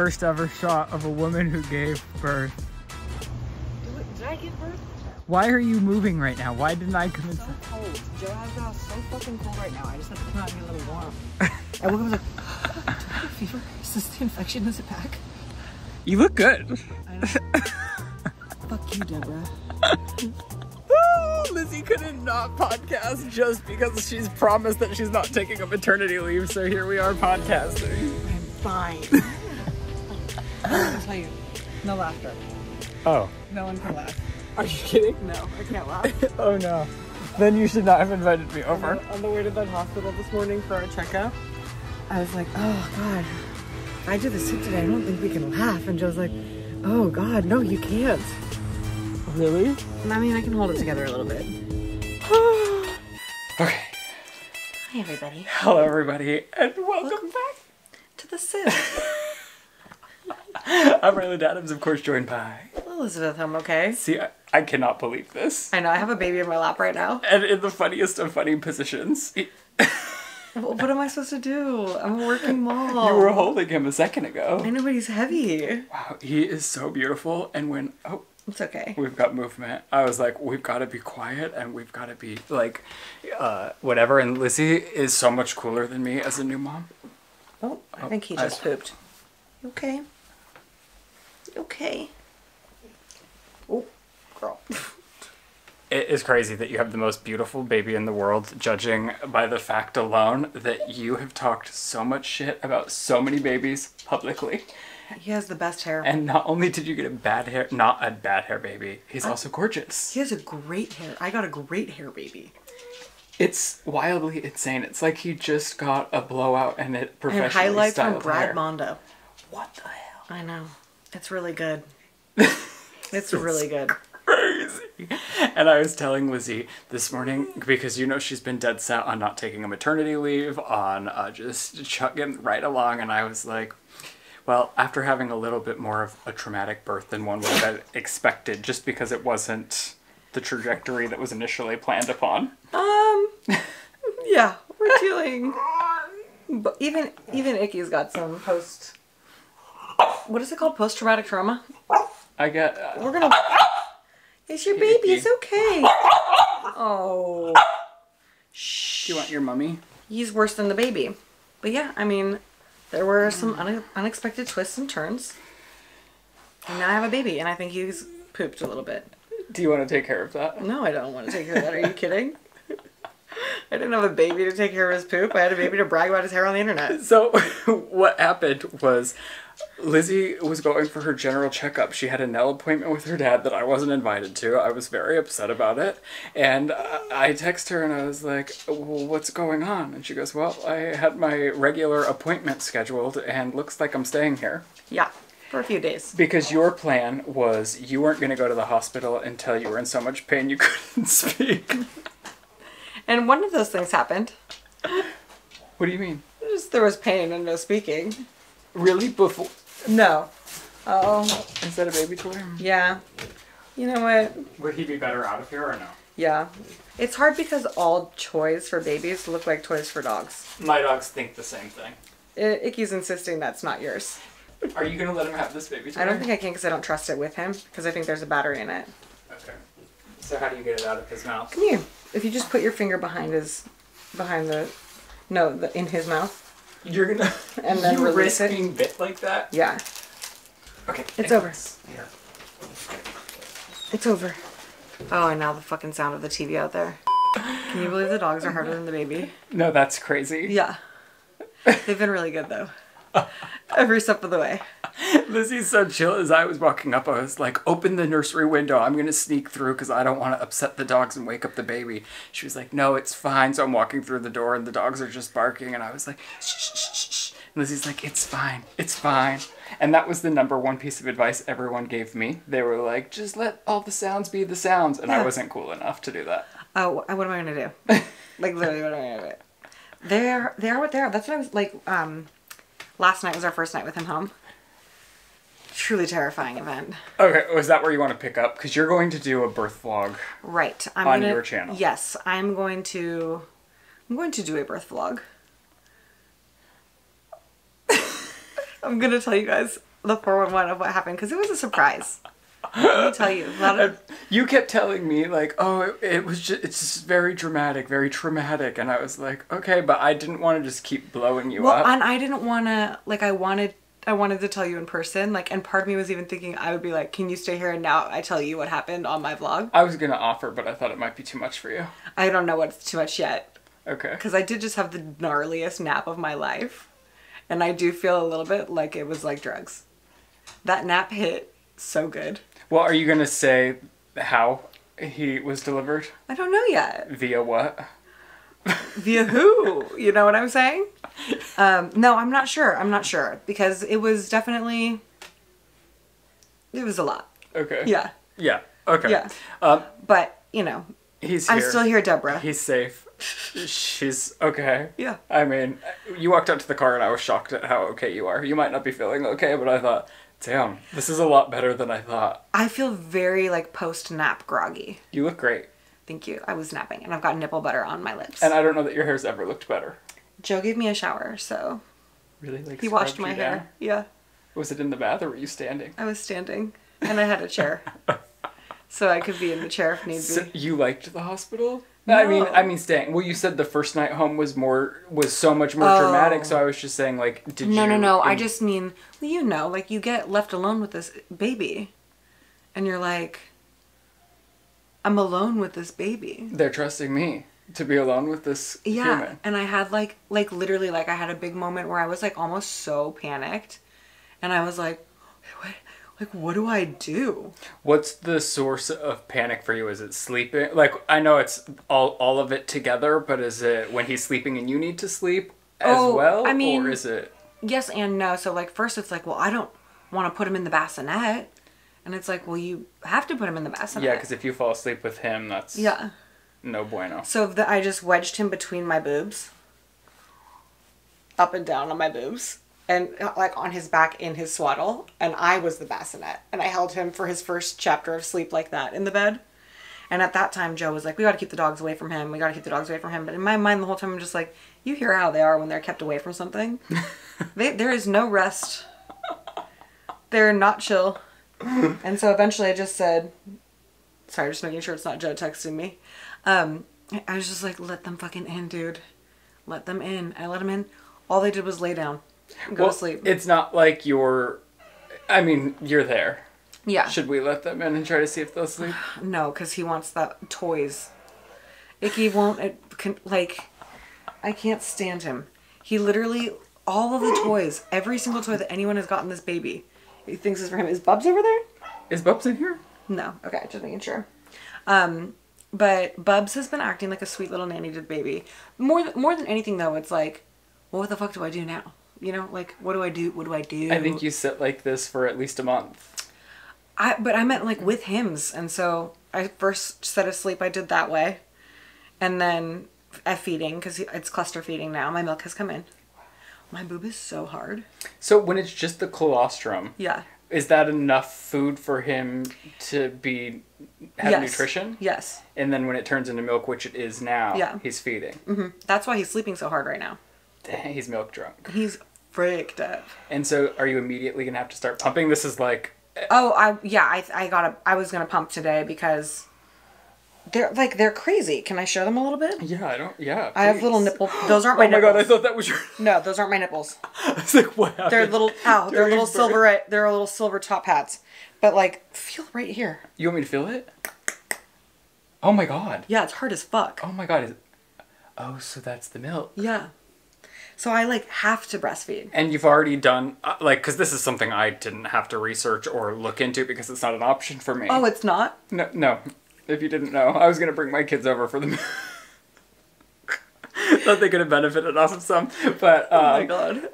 first ever shot of a woman who gave birth. Did I give birth? Why are you moving right now? Why didn't I come in? So cold. Joe has got so fucking cold right now. I just have to come out and get a little warm. I woke up and was like, oh, do I have a fever? Is this the infection? Is it back? You look good. I know. Fuck you, Deborah. Lizzie couldn't not podcast just because she's promised that she's not taking a maternity leave, so here we are podcasting. I'm fine. I'm gonna tell you, no laughter. Oh. No one can laugh. Are you kidding? No, I can't laugh. Oh no. Then you should not have invited me over. On the way to the hospital this morning for our checkup, I was like, oh God, if I do the SIP today, I don't think we can laugh. And Joe's like, oh God, no, you can't. Really? I mean, I can hold it together a little bit. Okay. Hi, everybody. Hello, everybody, and welcome back to the SIP. I'm Ryland Adams, of course, joined by Elizabeth. I'm okay. See, I cannot believe this. I know, I have a baby in my lap right now. And in the funniest of funny positions. What am I supposed to do? I'm a working mom. You were holding him a second ago. I know, but he's heavy. Wow, he is so beautiful. And when, oh, it's okay. We've got movement. I was like, we've got to be quiet and we've got to be like, whatever. And Lizzie is so much cooler than me as a new mom. Oh, I think he just pooped. You okay? You okay? Oh, girl. It is crazy that you have the most beautiful baby in the world, judging by the fact alone that you have talked so much shit about so many babies publicly. He has the best hair. And not only did you get a bad hair, not a bad hair baby, he's also gorgeous. He has a great hair. I got a great hair baby. It's wildly insane. It's like he just got a blowout and it professionally and highlights styled from Brad hair. Mondo. What the hell? I know. It's really good. It's really good. Crazy. And I was telling Lizzie this morning, because you know she's been dead set on not taking a maternity leave, on just chugging right along, and I was like, well, after having a little bit more of a traumatic birth than one would have expected, just because it wasn't the trajectory that was initially planned upon. Yeah, we're dealing. But even Icky's got some what is it called? Post-traumatic trauma? I get... we're gonna... It's your baby, it's okay. Oh. Shh. Do you want your mummy? He's worse than the baby. But yeah, I mean, there were some unexpected twists and turns. And now I have a baby, and I think he's pooped a little bit. Do you want to take care of that? No, I don't want to take care of that. Are you kidding? I didn't have a baby to take care of his poop. I had a baby to brag about his hair on the internet. So what happened was Lizzie was going for her general checkup. She had a nail appointment with her dad that I wasn't invited to. I was very upset about it. And I texted her and I was like, well, what's going on? And she goes, well, I had my regular appointment scheduled and looks like I'm staying here. Yeah, for a few days. Because your plan was you weren't going to go to the hospital until you were in so much pain you couldn't speak. And one of those things happened. What do you mean? Just there was pain and no speaking. Really? Before? No. Oh. Is that a baby toy? Yeah. You know what? Would he be better out of here or no? Yeah. It's hard because all toys for babies look like toys for dogs. My dogs think the same thing. Icky's insisting that's not yours. Are you going to let him have this baby toy? I don't think I can because I don't trust it with him because I think there's a battery in it. Okay. So how do you get it out of his mouth? Come here. If you just put your finger in his mouth. You're gonna and then you release risk it. being bit like that? Yeah. Okay. It's over. Here. It's over. Oh, and now the fucking sound of the TV out there. Can you believe the dogs are harder than the baby? No, that's crazy. Yeah. They've been really good though. Every step of the way. Lizzie's so chill. As I was walking up, I was like, open the nursery window. I'm going to sneak through because I don't want to upset the dogs and wake up the baby. She was like, no, it's fine. So I'm walking through the door and the dogs are just barking. And I was like, shh, shh, shh, shh. And Lizzie's like, it's fine. It's fine. And that was the #1 piece of advice everyone gave me. They were like, just let all the sounds be the sounds. And I wasn't cool enough to do that. Oh, what am I going to do? Like, literally, what am I going to do? They are what they are. That's what I was like, last night was our first night with him home. Truly terrifying event. Okay, was that where you want to pick up? Because you're going to do a birth vlog. Right. On your channel. Yes, I'm going to do a birth vlog. I'm going to tell you guys the 411 of what happened because it was a surprise. Let me tell you. A lot of... You kept telling me, like, oh, it's just very dramatic, very traumatic. And I was like, okay, but I didn't want to just keep blowing you up. Well, and I didn't want to, like, I wanted to tell you in person, like, and part of me was even thinking I would be like, can you stay here and now I tell you what happened on my vlog? I was going to offer, but I thought it might be too much for you. I don't know what's too much yet. Okay. Because I did just have the gnarliest nap of my life. And I do feel a little bit like it was like drugs. That nap hit so good. Well, are you going to say how he was delivered? I don't know yet. Via what? Via who? You know what I'm saying? No, I'm not sure. I'm not sure. Because it was definitely... It was a lot. Okay. Yeah. Yeah. Okay. Yeah. But, you know... He's here. I'm still here, Deborah. He's safe. She's okay. Yeah. I mean, you walked out to the car and I was shocked at how okay you are. You might not be feeling okay, but I thought, damn, this is a lot better than I thought. I feel very, like, post-nap groggy. You look great. Thank you. I was napping, and I've got nipple butter on my lips. And I don't know that your hair's ever looked better. Joe gave me a shower, so... Really? Like, he washed scrubbed my you hair. down? Yeah. Was it in the bath or were you standing? I was standing, and I had a chair. So I could be in the chair if need So be. you liked the hospital? No. I mean staying. Well, you said the first night home was so much more dramatic, so I was just saying, like, did you... No. I just mean, well, you know, like, you get left alone with this baby, and you're like, I'm alone with this baby. They're trusting me to be alone with this human. And I had, like, literally, like, I had a big moment where I was, like, almost so panicked, and I was like, what do I do? What's the source of panic for you? Is it sleeping? Like, I know it's all of it together, but is it when he's sleeping and you need to sleep as well? I mean, or is it... Yes and no. So, like, first it's like, well, I don't want to put him in the bassinet. And it's like, well, you have to put him in the bassinet. Yeah, because if you fall asleep with him, that's no bueno. So I just wedged him between my boobs. Up and down on my boobs. And, like, on his back in his swaddle. And I was the bassinet. And I held him for his first chapter of sleep like that in the bed. And at that time, Joe was like, we got to keep the dogs away from him. We got to keep the dogs away from him. But in my mind, the whole time, I'm just like, you hear how they are when they're kept away from something. There is no rest. They're not chill. And so eventually I just said, sorry, just making sure it's not Joe texting me. I was just like, let them fucking in, dude. Let them in. I let them in. All they did was lay down and go to sleep. It's not like you're there. Yeah. Should we let them in and try to see if they'll sleep? No, because he wants that toys. Icky won't, I can't stand him. He literally, all of the toys, every single toy that anyone has gotten this baby, he thinks is for him. Is Bubs over there? Is Bubs in here? No. Okay, just making sure. But Bubs has been acting like a sweet little nanny to the baby. More than anything, though, it's like, well, what the fuck do I do now? You know, like, what do I do? What do I do? I think you sit like this for at least a month. But I meant, like, with Hims. And so I first set asleep, I did that way. And then at feeding, because it's cluster feeding now. My milk has come in. My boob is so hard. So when it's just the colostrum, yeah, is that enough food for him to have nutrition? Yes. And then when it turns into milk, which it is now, he's feeding. Mm-hmm. That's why he's sleeping so hard right now. Dang, he's milk drunk. He's freaked up. And so are you immediately going to have to start pumping? This is like... I was going to pump today because... They're crazy. Can I show them a little bit? Yeah, I have little nipple. Those aren't my nipples. Oh my god, I thought that was your... No, those aren't my nipples. I was like, what happened? They're little silver top hats. But, like, feel right here. You want me to feel it? Oh my god. Yeah, it's hard as fuck. Oh my god. Oh, so that's the milk. Yeah. So I, like, have to breastfeed. And you've already done, because this is something I didn't have to research or look into because it's not an option for me. Oh, it's not? No. If you didn't know, I was going to bring my kids over for the... Thought they could have benefited off of some, but... oh my god.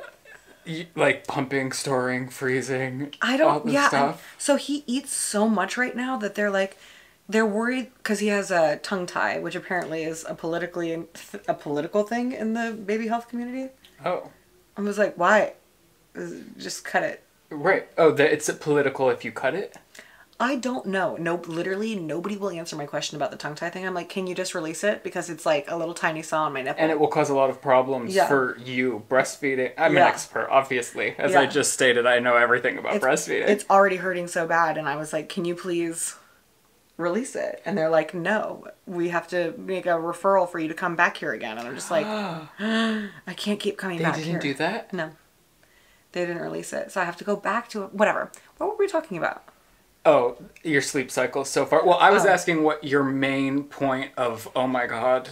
Like pumping, storing, freezing, all this stuff. So he eats so much right now that they're worried because he has a tongue tie, which apparently is a political thing in the baby health community. Oh. I was like, why? Just cut it. Right. Oh, it's political if you cut it? I don't know. No, literally nobody will answer my question about the tongue tie thing. I'm like, can you just release it? Because it's like a little tiny saw on my nipple. And it will cause a lot of problems for you breastfeeding. I'm an expert, obviously. As I just stated, I know everything about breastfeeding. It's already hurting so bad. And I was like, can you please release it? And they're like, no, we have to make a referral for you to come back here again. And I'm just like, I can't keep coming back here. They didn't do that? No. They didn't release it. So I have to go back to it. Whatever. What were we talking about? Oh, your sleep cycle so far. Well, I was asking what your main point of, oh my God,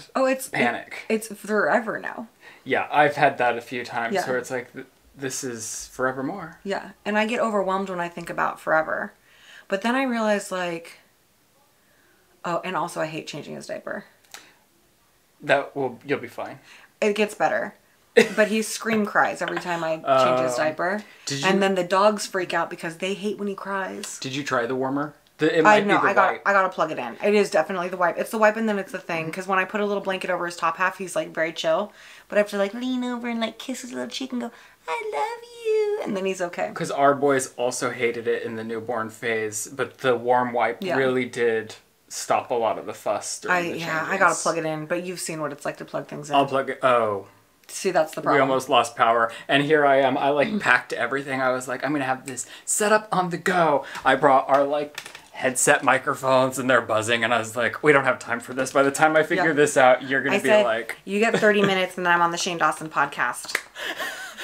panic. It's forever now. Yeah, I've had that a few times where it's like, this is forevermore. Yeah, and I get overwhelmed when I think about forever. But then I realize, like, oh, and also I hate changing his diaper. You'll be fine. It gets better. But he scream cries every time I change his diaper. And then the dogs freak out because they hate when he cries. Did you try the warmer? I gotta plug it in. It is definitely the wipe. It's the wipe and then it's the thing. Because when I put a little blanket over his top half, he's like very chill. But I have to like lean over and like kiss his little cheek and go, I love you. And then he's okay. Because our boys also hated it in the newborn phase. But the warm wipe really did stop a lot of the fuss during the changes. I gotta plug it in. But you've seen what it's like to plug things in. I'll plug it. Oh. See, that's the problem. We almost lost power. And here I am. I like packed everything. I was like, I'm going to have this set up on the go. I brought our like headset microphones and they're buzzing. And I was like, we don't have time for this. By the time I figure this out, you're going to be like... You get 30 minutes and then I'm on the Shane Dawson podcast.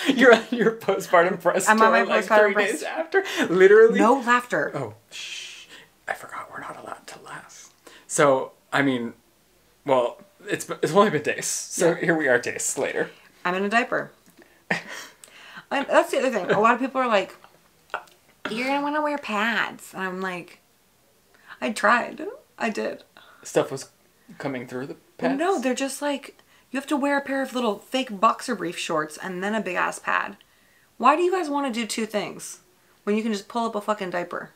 You're on your postpartum press tour. I'm on my like postpartum 3 days after. Literally. No laughter. Oh, shh. I forgot we're not allowed to laugh. So, I mean, well... It's only been days, so here we are days later. I'm in a diaper. That's the other thing. A lot of people are like, you're going to want to wear pads. And I'm like, I tried. I did. Stuff was coming through the pads? No, they're just like, you have to wear a pair of little fake boxer brief shorts and then a big ass pad. Why do you guys want to do two things when you can just pull up a fucking diaper?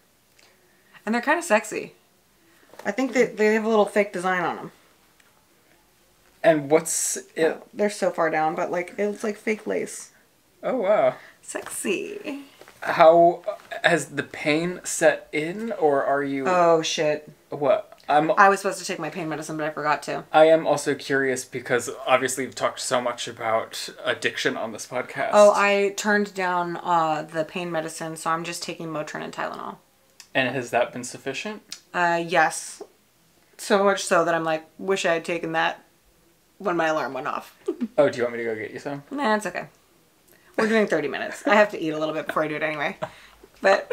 And they're kind of sexy. I think they have a little fake design on them. And what's it? Oh, they're so far down, but like it's like fake lace. Oh wow. Sexy. How has the pain set in, or are you? Oh shit. What? I was supposed to take my pain medicine, but I forgot to. I am also curious because obviously we've talked so much about addiction on this podcast. Oh, I turned down the pain medicine, so I'm just taking Motrin and Tylenol. And has that been sufficient? Yes. So much so that I'm like, wish I had taken that when my alarm went off. Oh, do you want me to go get you some? Nah, it's okay. We're doing 30 minutes. I have to eat a little bit before I do it anyway. But...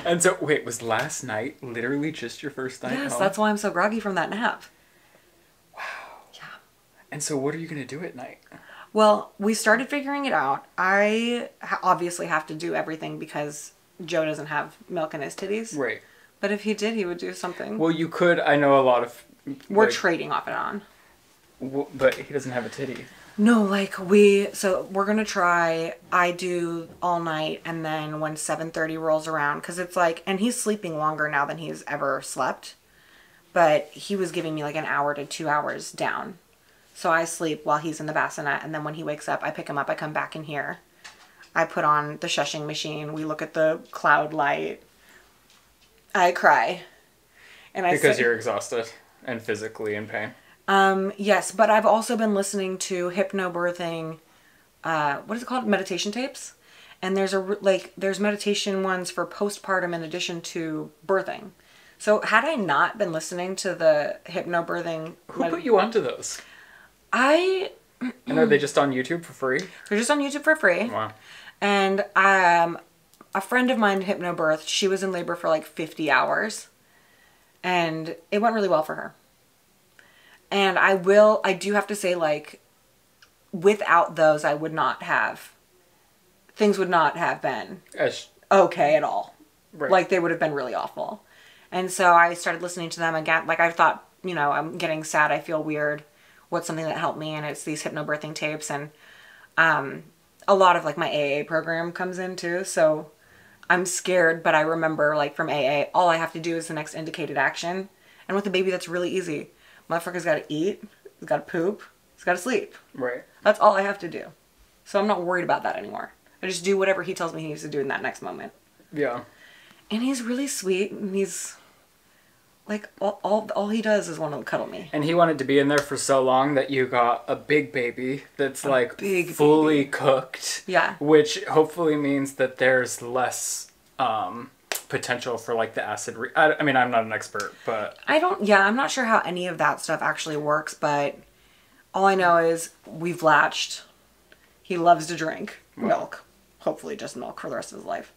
And so, wait, was last night literally just your first night Yes, home? that's why I'm so groggy from that nap. Wow. Yeah. And so what are you going to do at night? Well, we started figuring it out. I obviously have to do everything because Joe doesn't have milk in his titties. Right. But if he did, he would do something. Well, you could. I know a lot of... We're trading off and on. But he doesn't have a titty. No, like so we're going to try, I do all night and then when 7:30 rolls around, because it's like, and he's sleeping longer now than he's ever slept, but he was giving me like an hour to 2 hours down. So I sleep while he's in the bassinet, and then when he wakes up, I pick him up, I come back in here. I put on the shushing machine, we look at the cloud light. I cry. And because you're exhausted and physically in pain. Yes, but I've also been listening to hypnobirthing, what is it called? Meditation tapes. And there's meditation ones for postpartum in addition to birthing. So had I not been listening to the hypnobirthing... Who put you onto those? And are they just on YouTube for free? They're just on YouTube for free. Wow. And a friend of mine hypnobirthed. She was in labor for like 50 hours. And it went really well for her. And I do have to say, like, without those, things would not have been okay at all. Right. Like, they would have been really awful. And so I started listening to them again. Like, I thought, I'm getting sad, I feel weird. What's something that helped me? And it's these hypnobirthing tapes. And a lot of, like, my AA program comes in, too. So I'm scared, but I remember, like, from AA, all I have to do is the next indicated action. And with a baby, that's really easy. Motherfucker's got to eat, he's got to poop, he's got to sleep. Right. That's all I have to do. So I'm not worried about that anymore. I just do whatever he tells me he needs to do in that next moment. Yeah. And he's really sweet, and he's like all he does is want to cuddle me. And he wanted to be in there for so long that you got a big baby that's like big fully baby. cooked. Yeah. Which hopefully means that there's less potential for like the acid. I mean, I'm not an expert, but I'm not sure how any of that stuff actually works, but all I know is we've latched. He loves to drink milk. Hopefully just milk for the rest of his life.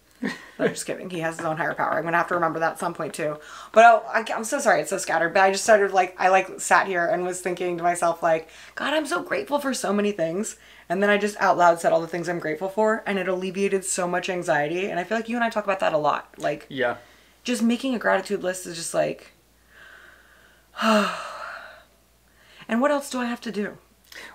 No, just kidding. He has his own higher power. I'm gonna have to remember that at some point too. But I'm so sorry. It's so scattered. But I just started I sat here and was thinking to myself like, God, I'm so grateful for so many things. And then I just out loud said all the things I'm grateful for, and it alleviated so much anxiety. And I feel like you and I talk about that a lot. Like, yeah, just making a gratitude list is just like, and what else do I have to do?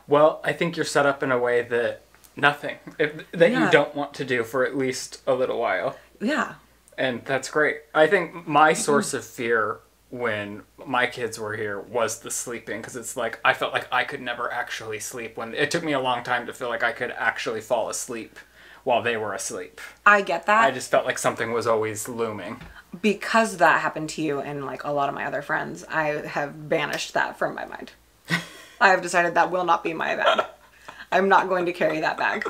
Well, I think you're set up in a way that you don't want to do for at least a little while. Yeah. And that's great. I think my source of fear when my kids were here was the sleeping, because it's like I felt like I could never actually sleep. When it took me a long time to feel like I could actually fall asleep while they were asleep. I get that. I just felt like something was always looming. Because that happened to you and like a lot of my other friends, I have banished that from my mind. I have decided that will not be my bag. I'm not going to carry that bag.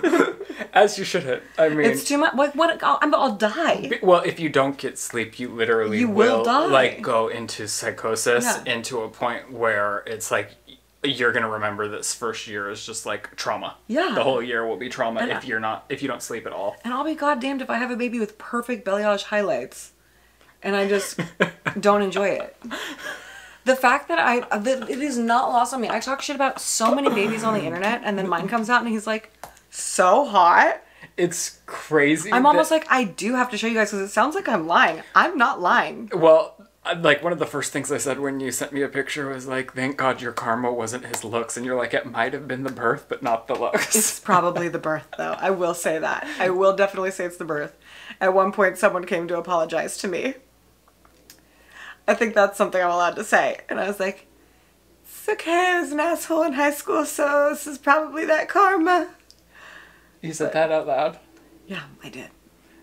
As you shouldn't. I mean, it's too much. Like, I'll die. Well, if you don't get sleep, you literally will die. Like go into psychosis, Yeah. into a point where it's like you're gonna remember this first year as just like trauma. Yeah. The whole year will be trauma if you don't sleep at all. And I'll be goddamned if I have a baby with perfect balayage highlights, and I just don't enjoy it. The fact that it is not lost on me. I talk shit about so many babies on the internet, and then mine comes out, and he's like, so hot. It's crazy. I'm almost like, I do have to show you guys, because it sounds like I'm lying. I'm not lying. Well, like one of the first things I said when you sent me a picture was like, thank God your karma wasn't his looks. And you're like, it might have been the birth, but not the looks. It's probably the birth, though. I will say that. I will definitely say it's the birth. At one point, someone came to apologize to me. I think that's something I'm allowed to say. And I was like, it's okay, I was an asshole in high school, so this is probably that karma. You said that out loud? Yeah, I did.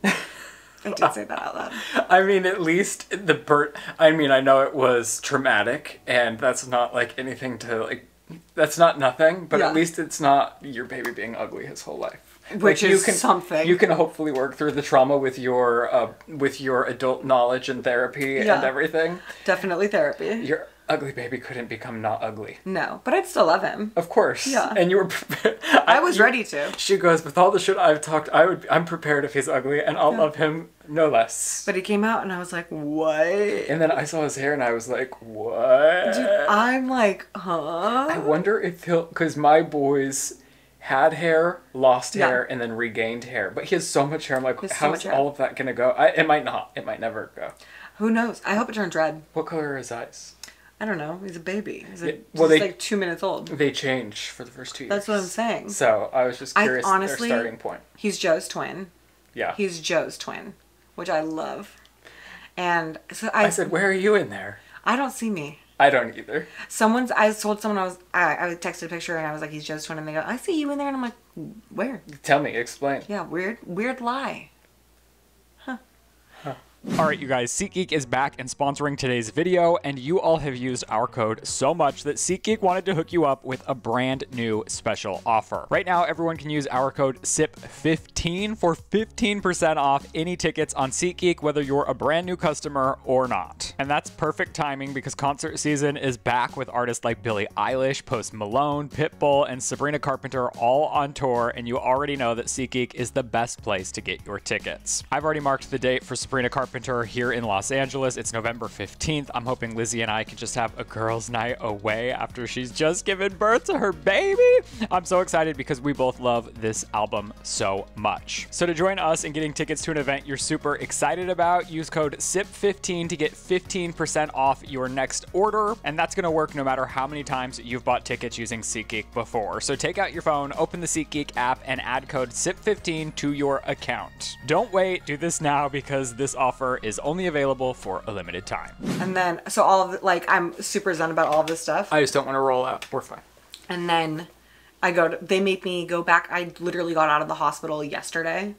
I did say that out loud. I mean, at least the birth, I mean, I know it was traumatic, and that's not like anything to like, that's not nothing, but Yeah. at least it's not your baby being ugly his whole life. Which like, is something. You can hopefully work through the trauma with your adult knowledge and therapy and everything. Definitely therapy. Your ugly baby couldn't become not ugly. No, but I'd still love him. Of course. Yeah. And you were prepared. I was ready to. She goes, with all the shit I've talked, I'm prepared if he's ugly, and I'll love him no less. But he came out, and I was like, what? And then I saw his hair, and I was like, what? Dude, I'm like, huh? I wonder if because my boys had hair, lost hair, and then regained hair. But he has so much hair. I'm like, how's all of that going to go? It might not. It might never go. Who knows? I hope it turns red. What color are his eyes? I don't know. He's a baby. He's like 2 minutes old. They change for the first 2 years. That's what I'm saying. So I was just curious honestly, their starting point. He's Joe's twin. Yeah. He's Joe's twin, which I love. And so I said, where are you in there? I don't see me. I don't either. I told someone I texted a picture and I was like, he's Joe's twin, and they go, I see you in there, and I'm like, where? Tell me, explain. Yeah, weird lie. Alright you guys, SeatGeek is back and sponsoring today's video, and you all have used our code so much that SeatGeek wanted to hook you up with a brand new special offer. Right now, everyone can use our code SIP15 for 15% off any tickets on SeatGeek, whether you're a brand new customer or not. And that's perfect timing because concert season is back with artists like Billie Eilish, Post Malone, Pitbull, and Sabrina Carpenter all on tour, and you already know that SeatGeek is the best place to get your tickets. I've already marked the date for Sabrina Carpenter here in Los Angeles. It's November 15th. I'm hoping Lizzie and I can just have a girls' night away after she's just given birth to her baby. I'm so excited because we both love this album so much. So to join us in getting tickets to an event you're super excited about, use code SIP15 to get 15% off your next order. And that's going to work no matter how many times you've bought tickets using SeatGeek before. So take out your phone, open the SeatGeek app, and add code SIP15 to your account. Don't wait, do this now because this offer is only available for a limited time. And then, so all of the, I'm super zen about all of this stuff. I just don't want to roll out. We're fine. And then they make me go back. I literally got out of the hospital yesterday.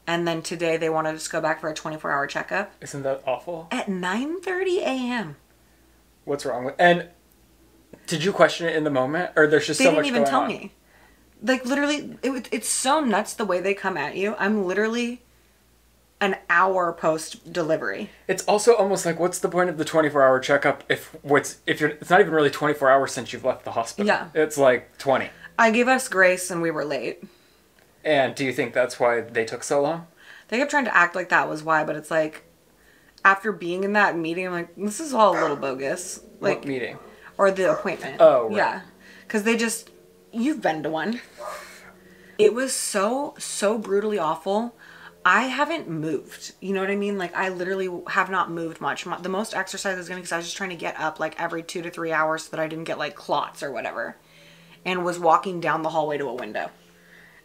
And then today they wanted us to go back for a 24-hour checkup. Isn't that awful? At 9:30 a.m. What's wrong with... And did you question it in the moment? Or there's just so much going on? They didn't even tell me. Like, literally, it's so nuts the way they come at you. I'm literally an hour post-delivery. It's also almost like, what's the point of the 24-hour checkup if it's not even really 24 hours since you've left the hospital? Yeah. It's like 20. I gave us grace and we were late. And do you think that's why they took so long? They kept trying to act like that was why, but it's like, after being in that meeting, I'm like, this is all a little bogus. Like, what meeting? Or the appointment. Oh, right. Yeah. Because you've been to one. It was so brutally awful. I haven't moved. You know what I mean? Like, I literally have not moved much. The most exercise I was getting, because I was just trying to get up like every 2 to 3 hours so that I didn't get like clots or whatever. And was walking down the hallway to a window.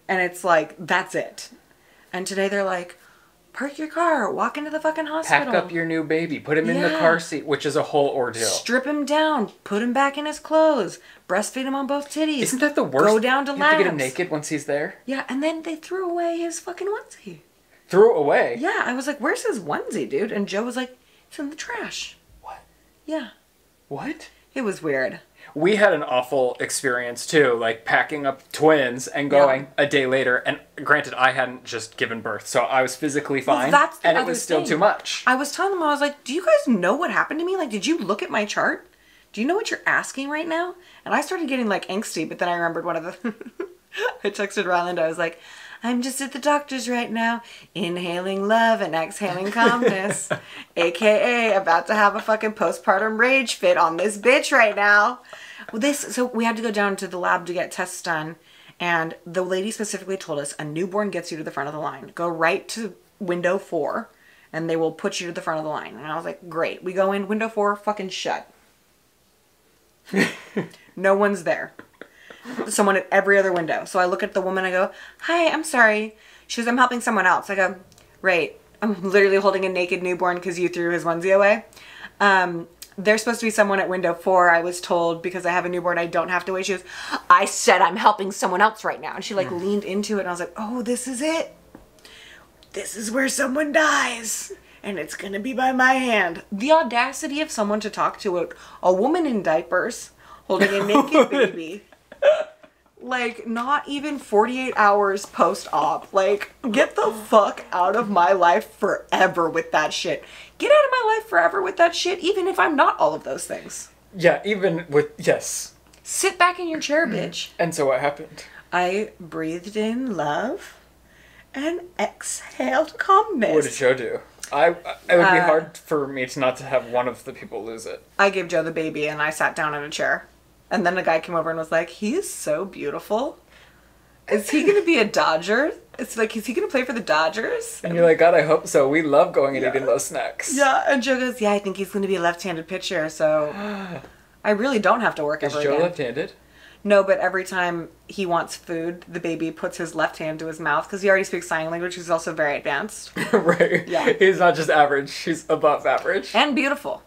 And it's like, that's it. And today they're like, park your car, walk into the fucking hospital. Pack up your new baby, put him in the car seat, which is a whole ordeal. Strip him down, put him back in his clothes, breastfeed him on both titties. Isn't that the worst? Go down to labs. You have to get him naked once he's there? Yeah, and then they threw away his fucking onesie. Threw it away? Yeah, I was like, where's his onesie, dude? And Joe was like, it's in the trash. What? Yeah. What? It was weird. We had an awful experience too, like packing up twins and going a day later. And granted, I hadn't just given birth, so I was physically fine. Well, that's the and it other was still thing. too much. I was telling them, I was like, do you guys know what happened to me? Like, did you look at my chart? Do you know what you're asking right now? And I started getting like angsty, but then I remembered one of the... I texted Ryland, I was like, I'm just at the doctor's right now, inhaling love and exhaling calmness. AKA about to have a fucking postpartum rage fit on this bitch right now. Well, so we had to go down to the lab to get tests done. And the lady specifically told us a newborn gets you to the front of the line. Go right to window 4 and they will put you to the front of the line. And I was like, great. We go in, window 4, fucking shut. No one's there. Someone at every other window. So I look at the woman, I go, hi, I'm sorry. She goes, I'm helping someone else. I go, right. I'm literally holding a naked newborn because you threw his onesie away. There's supposed to be someone at window 4, I was told, because I have a newborn, I don't have to wait. She goes, I said I'm helping someone else right now. And she like leaned into it and I was like, oh, this is it. This is where someone dies. And it's going to be by my hand. The audacity of someone to talk to a woman in diapers holding a naked baby. Like, not even 48 hours post-op. Like, get the fuck out of my life forever with that shit. Get out of my life forever with that shit, even if I'm not all of those things. Yeah, even with... Yes. Sit back in your chair, bitch. And so what happened? I breathed in love and exhaled calmness. What did Joe do? It would be hard for me to not to have one of the people lose it. I gave Joe the baby and I sat down in a chair. And then a guy came over and was like, he is so beautiful. Is he going to be a Dodger? It's like, is he going to play for the Dodgers? And you're like, God, I hope so. We love going and eating those snacks. Yeah, and Joe goes, yeah, I think he's going to be a left-handed pitcher, so I really don't have to work ever again. Is Joe left-handed? No, but every time he wants food, the baby puts his left hand to his mouth because he already speaks sign language. He's also very advanced. Right. Yeah. He's not just average. He's above average. And beautiful.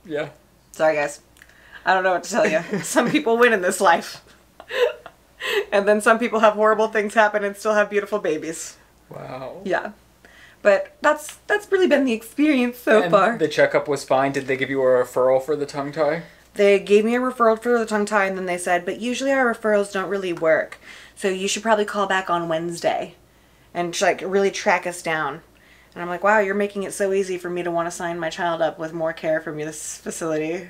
Yeah. Sorry, guys. I don't know what to tell you. Some people win in this life. And then some people have horrible things happen and still have beautiful babies. Wow. Yeah. But that's really been the experience so far. The checkup was fine. Did they give you a referral for the tongue tie? They gave me a referral for the tongue tie and then they said, but usually our referrals don't really work. So you should probably call back on Wednesday and like really track us down. And I'm like, wow, you're making it so easy for me to want to sign my child up with more care from this facility.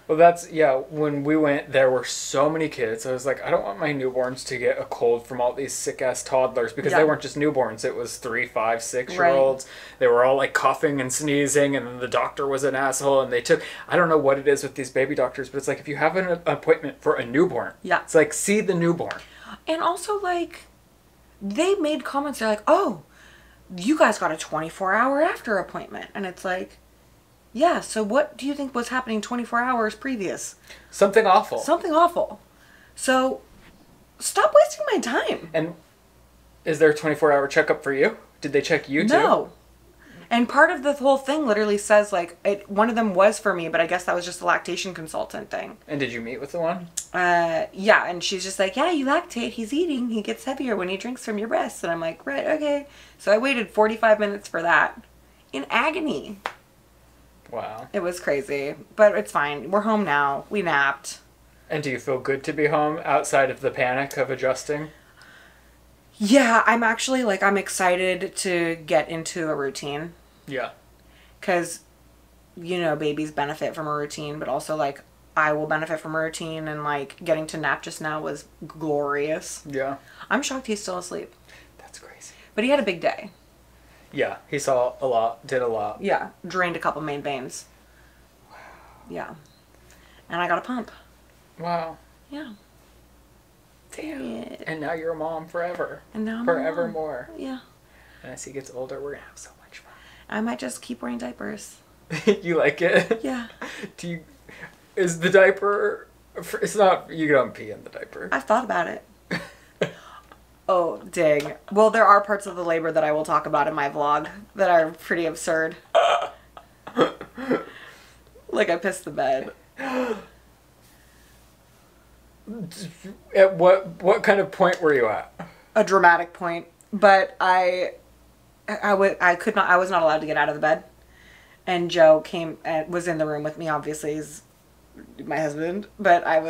Well, that's, yeah, when we went, there were so many kids. I was like, I don't want my newborns to get a cold from all these sick-ass toddlers, because they weren't just newborns. It was 3, 5, 6-year-olds. Right. They were all, like, coughing and sneezing, and then the doctor was an asshole, and they took... I don't know what it is with these baby doctors, but it's like, if you have an appointment for a newborn, it's like, see the newborn. And also, like, they made comments, they're like, oh, you guys got a 24-hour after appointment. And it's like... Yeah, so what do you think was happening 24 hours previous? Something awful. Something awful. So, stop wasting my time. And is there a 24-hour checkup for you? Did they check you too? No. And part of the whole thing literally says, like, one of them was for me, but I guess that was just a lactation consultant thing. And did you meet with the one? Yeah, and she's just like, yeah, you lactate, he's eating, he gets heavier when he drinks from your breasts. And I'm like, right, okay. So I waited 45 minutes for that. In agony. Wow. It was crazy, but it's fine. We're home now. We napped. And do you feel good to be home outside of the panic of adjusting? Yeah, I'm actually, like, I'm excited to get into a routine. Yeah. Because, you know, babies benefit from a routine, but also, like, I will benefit from a routine, and, like, getting to nap just now was glorious. Yeah. I'm shocked he's still asleep. That's crazy. But he had a big day. Yeah, he saw a lot, did a lot. Yeah, drained a couple main veins. Wow. Yeah. And I got a pump. Wow. Yeah. Damn. Yeah. And now you're a mom forever. And now I'm forevermore. Yeah. And as he gets older, we're gonna have so much fun. I might just keep wearing diapers. You like it? Yeah. Is the diaper, it's not, you don't pee in the diaper. I've thought about it. Oh, dang. Well, there are parts of the labor that I will talk about in my vlog that are pretty absurd. Like I pissed the bed. At what kind of point were you at? A dramatic point, but I was not allowed to get out of the bed. And Joe was in the room with me, obviously, he's my husband, but I've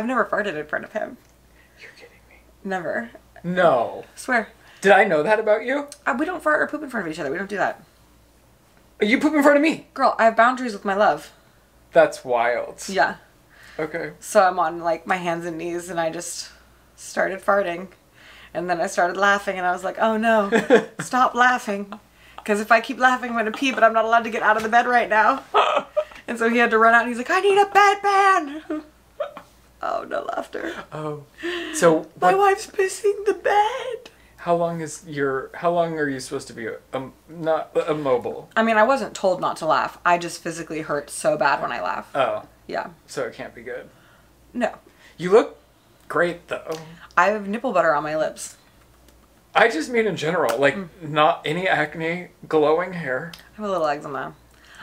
never farted in front of him. You're kidding me. Never. No. Swear. Did I know that about you? We don't fart or poop in front of each other. We don't do that. You poop in front of me. Girl, I have boundaries with my love. That's wild. Yeah. Okay. So I'm on, like, my hands and knees, and I just started farting. And then I started laughing, and I was like, oh no, stop laughing. Because if I keep laughing, I'm going to pee, but I'm not allowed to get out of the bed right now. And so he had to run out, and he's like, I need a bedpan. Oh, no laughter. Oh. So my wife's pissing the bed. How long are you supposed to be not immobile? I mean, I wasn't told not to laugh. I just physically hurt so bad when I laugh. Oh. Yeah. So it can't be good. No. You look great, though. I have nipple butter on my lips. I just mean in general, like, not any acne, glowing hair. I have a little eczema.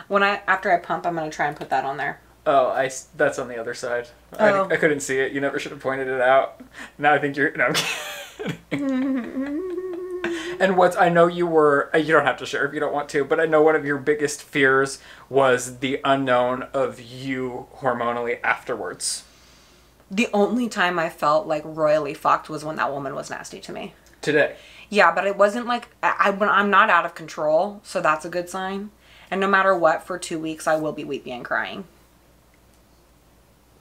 After I pump, I'm going to try and put that on there. Oh, that's on the other side. Oh. I couldn't see it. You never should have pointed it out. Now I think no, I'm kidding. And I know you don't have to share if you don't want to, but I know one of your biggest fears was the unknown of you hormonally afterwards. The only time I felt, like, royally fucked was when that woman was nasty to me. Today. Yeah, but it wasn't like, I'm not out of control, so that's a good sign. And no matter what, for 2 weeks, I will be weeping and crying.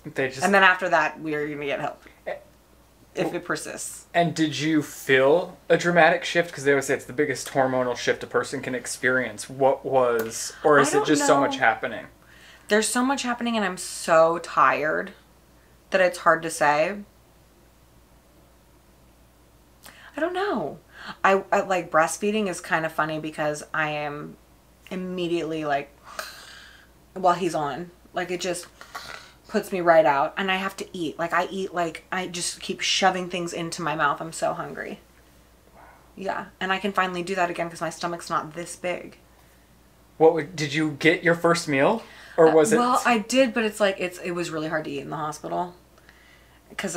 And then after that, we're going to get help. If it persists. And did you feel a dramatic shift? Because they always say it's the biggest hormonal shift a person can experience. What was, or is it just so much happening? There's so much happening, and I'm so tired that it's hard to say. I don't know. I like, breastfeeding is kind of funny because I am immediately like, while he's on, like, it just puts me right out, and I have to eat. Like, I just keep shoving things into my mouth. I'm so hungry. Wow. Yeah, and I can finally do that again because my stomach's not this big. Did you get your first meal, or was it? Well, I did, but it's like it was really hard to eat in the hospital because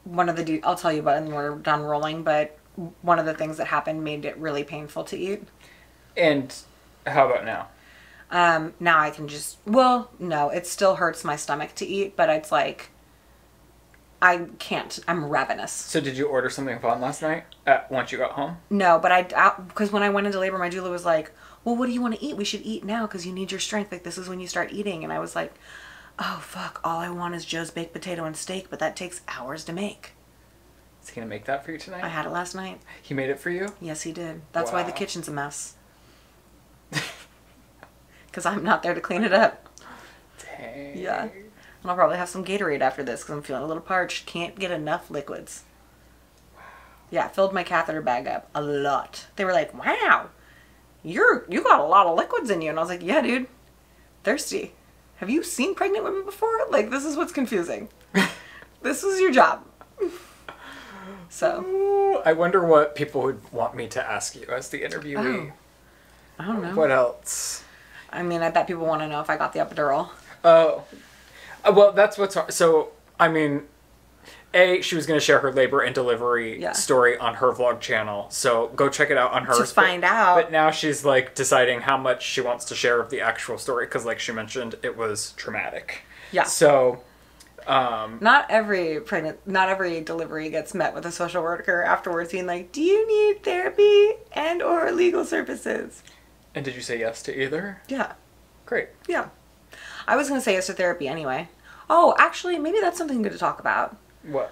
one of the I'll tell you about it when we're done rolling, but one of the things that happened made it really painful to eat. And how about now? Now I can no, it still hurts my stomach to eat, but it's like, I can't, I'm ravenous. So did you order something fun last night once you got home? No, but because when I went into labor, my doula was like, well, what do you want to eat? We should eat now because you need your strength. Like, this is when you start eating. And I was like, oh, fuck, all I want is Joe's baked potato and steak, but that takes hours to make. Is he going to make that for you tonight? I had it last night. He made it for you? Yes, he did. That's why the kitchen's a mess. Because I'm not there to clean it up. Dang. Yeah. And I'll probably have some Gatorade after this because I'm feeling a little parched. Can't get enough liquids. Wow. Yeah, filled my catheter bag up a lot. They were like, wow, you got a lot of liquids in you. And I was like, yeah, dude. Thirsty. Have you seen pregnant women before? Like, this is what's confusing. This is your job. So. Ooh, I wonder what people would want me to ask you as the interviewee. Oh. I don't know. What else? I mean, I bet people want to know if I got the epidural. Oh. Well, that's what's... So, I mean... she was going to share her labor and delivery story on her vlog channel. So go check it out on hers. Just find out. But now she's like deciding how much she wants to share of the actual story. Because like she mentioned, it was traumatic. Yeah. So... not every delivery gets met with a social worker afterwards being like, do you need therapy and or legal services? And did you say yes to either? Yeah. Great. Yeah. I was going to say yes to therapy anyway. Oh, actually, maybe that's something good to talk about. What?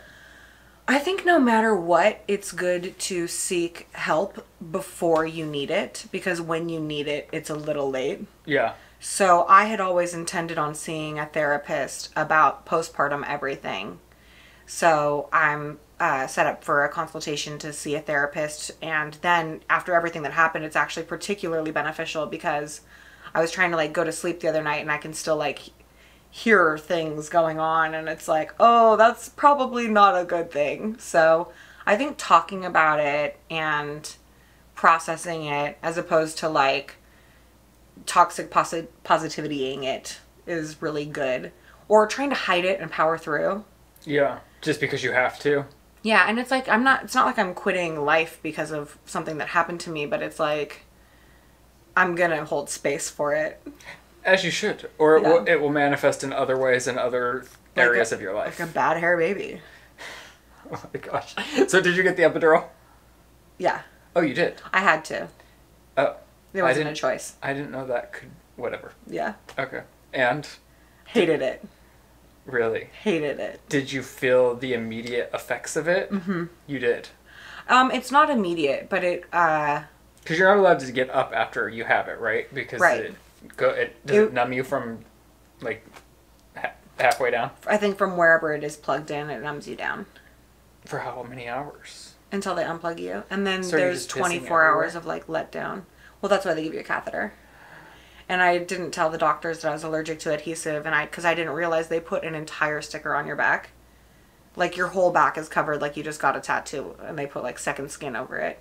I think no matter what, it's good to seek help before you need it, because when you need it, it's a little late. Yeah. So I had always intended on seeing a therapist about postpartum everything. So I'm set up for a consultation to see a therapist. And then after everything that happened, it's actually particularly beneficial because I was trying to like go to sleep the other night and I can still like hear things going on. And it's like, oh, that's probably not a good thing. So I think talking about it and processing it as opposed to like toxic positivitying it is really good. Or trying to hide it and power through. Yeah, just because you have to. Yeah, and it's like it's not like I'm quitting life because of something that happened to me, but it's like I'm gonna hold space for it. As you should. Or it will manifest in other ways in other areas of your life. Like a bad hair baby. Oh my gosh. So did you get the epidural? Yeah. Oh, you did? I had to. Oh. There wasn't a choice. I didn't know that could... Whatever. Yeah. Okay. And? Hated it. Really? Hated it. Did you feel the immediate effects of it? Mm-hmm. You did? It's not immediate, but it... Because you're not allowed to get up after you have it, right? Because right. Does it numb you from, like, halfway down? I think from wherever it is plugged in, it numbs you down. For how many hours? Until they unplug you. And then there's 24 hours of, like, let down. Well, that's why they give you a catheter. And I didn't tell the doctors that I was allergic to adhesive, and because I didn't realize they put an entire sticker on your back. Like, your whole back is covered like you just got a tattoo, and they put, like, second skin over it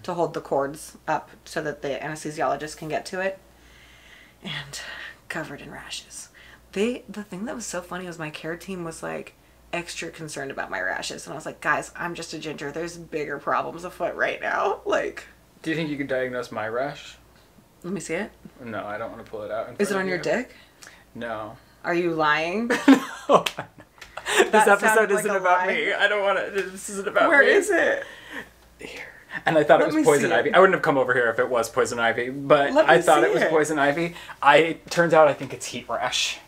to hold the cords up so that the anesthesiologist can get to it. And covered in rashes. The thing that was so funny was my care team was, like, extra concerned about my rashes. And I was like, guys, I'm just a ginger. There's bigger problems afoot right now. Like... Do you think you could diagnose my rash? Let me see it. No, I don't want to pull it out. Is it on your dick? No. Are you lying? No. This episode isn't about me. I don't want to. This isn't about me. Where is it? Here. And I thought it was poison ivy. I wouldn't have come over here if it was poison ivy, but I thought it was poison ivy. Turns out I think it's heat rash.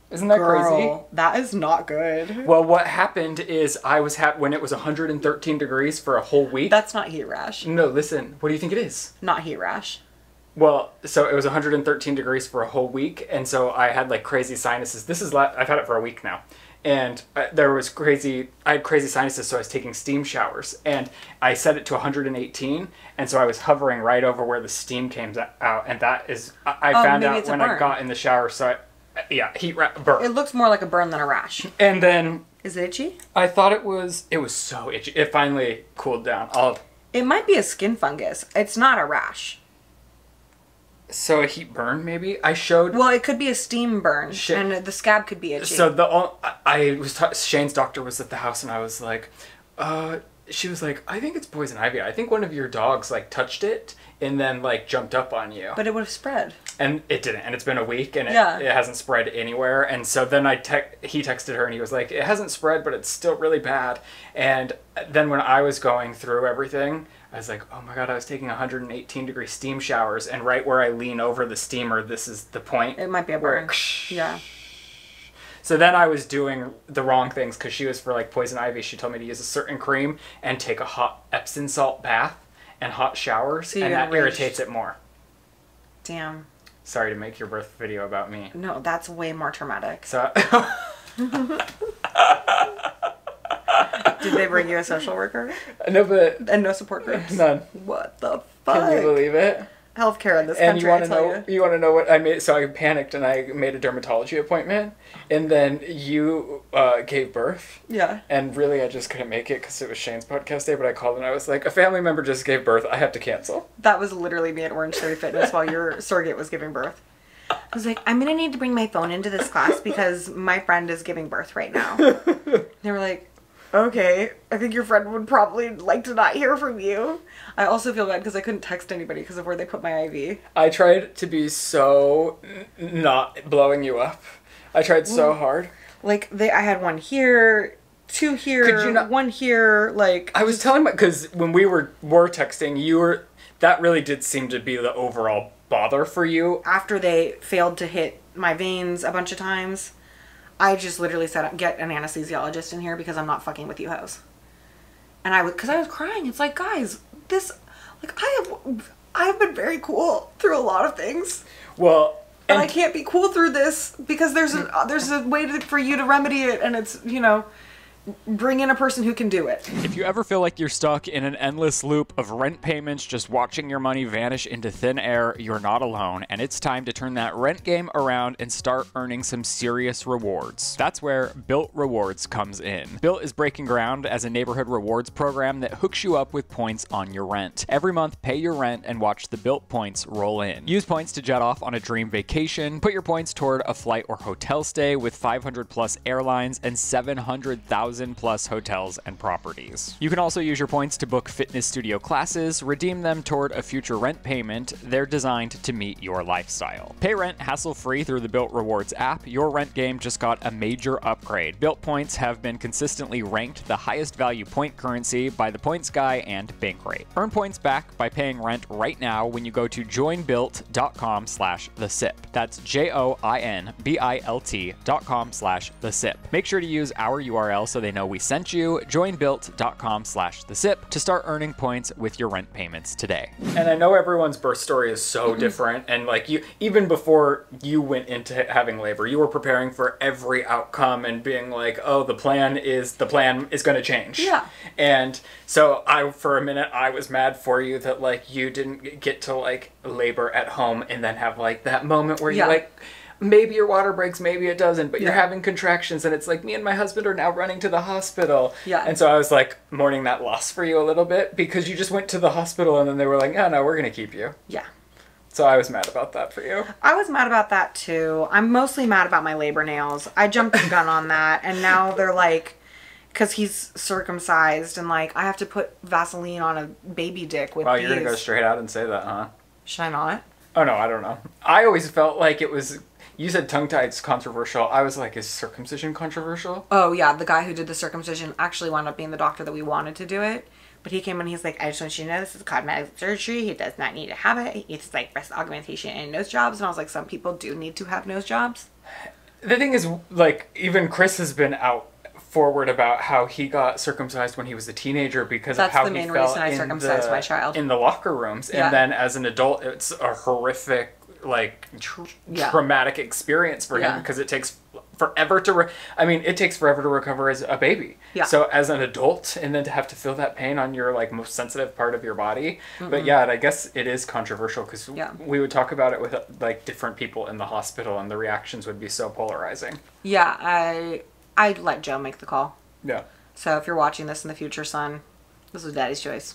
Isn't that crazy? That is not good. Well, what happened is I was when it was 113 degrees for a whole week. That's not heat rash. No, listen. What do you think it is? Not heat rash. Well, so it was 113 degrees for a whole week, and so I had like crazy sinuses. I've had it for a week now. And I had crazy sinuses, so I was taking steam showers. And I set it to 118, and so I was hovering right over where the steam came out. And that is, I found out when I got in the shower, so burn. It looks more like a burn than a rash. And then... Is it itchy? I thought it was so itchy. It finally cooled down. It might be a skin fungus. It's not a rash. So a heat burn, maybe? Well, it could be a steam burn, and the scab could be itchy. So Shane's doctor was at the house, and I was like, she was like, I think it's poison ivy. I think one of your dogs, like, touched it, and then, like, jumped up on you. But it would have spread. And it didn't, and it's been a week, and it hasn't spread anywhere, and so then he texted her, and he was like, it hasn't spread, but it's still really bad. And then when I was going through everything, I was like, oh my god, I was taking 118-degree steam showers, and right where I lean over the steamer, this is the point. It might be a burn. Yeah. So then I was doing the wrong things, because she was for, like, poison ivy. She told me to use a certain cream and take a hot Epsom salt bath and hot showers, and that irritates it more. Damn. Sorry to make your birth video about me. No, that's way more traumatic. So... Did they bring you a social worker? No, but... And no support groups? None. What the fuck? Can you believe it? healthcare in this And country. you want to know what I made? So I panicked and I made a dermatology appointment, and then you gave birth. Yeah. And really, I just couldn't make it because it was Shane's podcast day. But I called and I was like, a family member just gave birth. I have to cancel. That was literally me at Orange Theory Fitness while your surrogate was giving birth. I was like, I'm gonna need to bring my phone into this class because my friend is giving birth right now. They were like, okay, I think your friend would probably like to not hear from you. I also feel bad because I couldn't text anybody because of where they put my IV. I tried to be so not blowing you up. I tried so hard. Like, I had one here, two here, Could you not, one here, like... I was telling my... Because when we were texting, that really did seem to be the overall bother for you. After they failed to hit my veins a bunch of times, I just literally said, get an anesthesiologist in here because I'm not fucking with you hoes. And because I was crying. It's like, guys, I have been very cool through a lot of things. Well... And I can't be cool through this because there's a way for you to remedy it, and it's, bring in a person who can do it. If you ever feel like you're stuck in an endless loop of rent payments just watching your money vanish into thin air, you're not alone, and it's time to turn that rent game around and start earning some serious rewards. That's where Bilt Rewards comes in. Bilt is breaking ground as a neighborhood rewards program that hooks you up with points on your rent. Every month, pay your rent and watch the Bilt points roll in. Use points to jet off on a dream vacation, put your points toward a flight or hotel stay with 500 plus airlines and 700,000 plus hotels and properties. You can also use your points to book fitness studio classes, redeem them toward a future rent payment. They're designed to meet your lifestyle. Pay rent hassle-free through the Bilt Rewards app. Your rent game just got a major upgrade. Bilt points have been consistently ranked the highest value point currency by the Points Guy and Bankrate. Earn points back by paying rent right now when you go to joinbilt.com/thesip. That's joinbilt.com/thesip. Make sure to use our URL so they know we sent you. Joinbilt.com/thesip to start earning points with your rent payments today. And I know everyone's birth story is so different, and like even before you went into having labor, you were preparing for every outcome and being like, oh, the plan is going to change. Yeah. And so for a minute I was mad for you that like you didn't get to like labor at home and then have like that moment where you're like, maybe your water breaks, maybe it doesn't, but you're having contractions, and it's like, me and my husband are now running to the hospital. Yeah. And so I was like mourning that loss for you a little bit because you just went to the hospital and then they were like, oh no, we're going to keep you. Yeah. So I was mad about that for you. I was mad about that too. I'm mostly mad about my labor nails. I jumped the gun on that, and now they're like, because he's circumcised, and like I have to put Vaseline on a baby dick with Wow, these. you're going to go straight out and say that, huh? Should I not? Oh no, I don't know. I always felt like it was... You said tongue tie's controversial. I was like, is circumcision controversial? Oh, yeah. The guy who did the circumcision actually wound up being the doctor that we wanted to do it. But he came in and he's like, I just want you to know this is cosmetic surgery. He does not need to have it. It's like breast augmentation and nose jobs. And I was like, some people do need to have nose jobs. The thing is, like, even Chris has been out forward about how he got circumcised when he was a teenager because of how he felt That's the main reason I circumcised my child. In the locker rooms. Yeah. And then as an adult, it's a horrific... like traumatic experience for him because it takes forever to it takes forever to recover as a baby. So as an adult, and then to have to feel that pain on your like most sensitive part of your body. But I guess it is controversial because we would talk about it with like different people in the hospital, and the reactions would be so polarizing. I'd let Joe make the call. So if you're watching this in the future, son, this was Daddy's choice.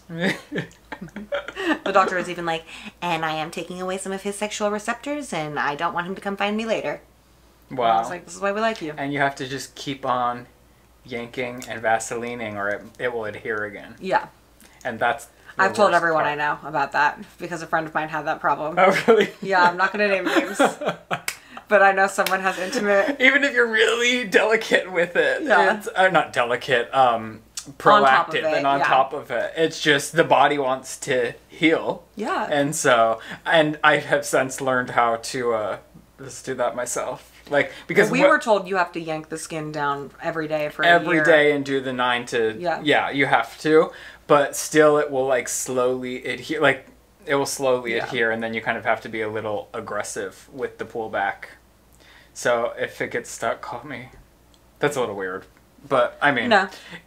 The doctor was even like, and I am taking away some of his sexual receptors, and I don't want him to come find me later. Wow. And I was like, this is why we like you. And you have to just keep on yanking and vaselining, or it will adhere again. Yeah. And that's... I've told everyone I know about that, because a friend of mine had that problem. Oh, really? Yeah, I'm not going to name names. But I know someone has intimate... Even if you're really delicate with it. Yeah. It's, not delicate, proactive and on top of it. It's just the body wants to heal. Yeah. And so, and I have since learned how to just do that myself. Like, because we were told you have to yank the skin down every day for a year. Every day and do the 9 to... Yeah, you have to. But still it will like slowly adhere. Like, it will slowly adhere, and then you kind of have to be a little aggressive with the pullback. So if it gets stuck, call me. That's a little weird. But, I mean,